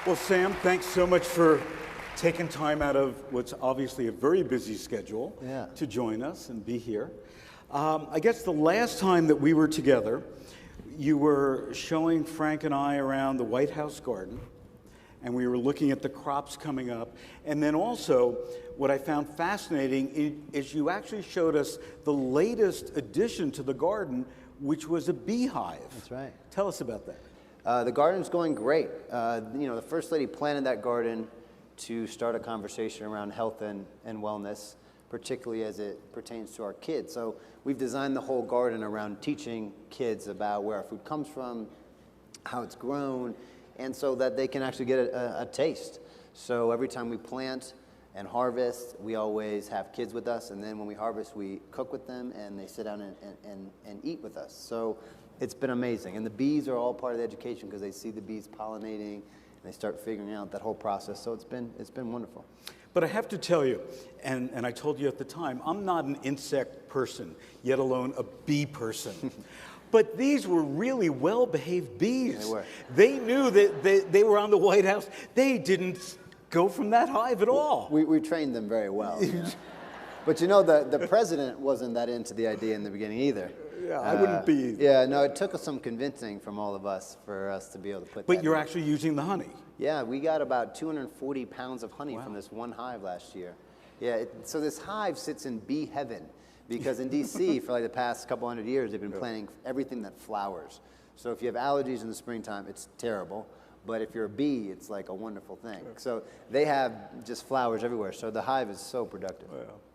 Well, Sam, thanks so much for taking time out of what's obviously a very busy schedule to join us and be here. I guess the last time that we were together, you were showing Frank and I around the White House garden, and we were looking at the crops coming up. And then also, what I found fascinating is you actually showed us the latest addition to the garden, which was a beehive. That's right. Tell us about that. The garden's going great. The First Lady planted that garden to start a conversation around health and wellness, particularly as it pertains to our kids. So we've designed the whole garden around teaching kids about where our food comes from, how it's grown, and so that they can actually get a taste. So every time we plant and harvest, we always have kids with us, and then when we harvest, we cook with them, and they sit down and eat with us. So it's been amazing. And the bees are all part of the education because they see the bees pollinating, and they start figuring out that whole process. So it's been wonderful. But I have to tell you, and I told you at the time, I'm not an insect person, yet alone a bee person. But these were really well-behaved bees. They were. They knew that they were on the White House. They didn't go from that hive at all. We trained them very well. But the president wasn't that into the idea in the beginning either. Yeah, I wouldn't be either. Yeah, no, it took us some convincing from all of us for us to be able to put that But you're in. actually using the honey. Yeah, we got about 240 pounds of honey from this one hive last year. Yeah, so this hive sits in bee heaven because in D.C. for like the past couple hundred years, they've been planting everything that flowers. So if you have allergies in the springtime, it's terrible. But if you're a bee, it's like a wonderful thing. So they have just flowers everywhere. So the hive is so productive.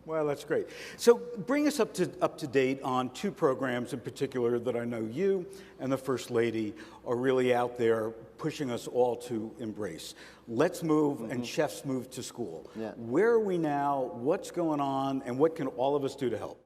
Well, that's great. So bring us up to date on two programs in particular that I know you and the First Lady are really out there pushing us all to embrace. Let's Move and Chefs Move to School. Yeah. Where are we now? What's going on? And what can all of us do to help?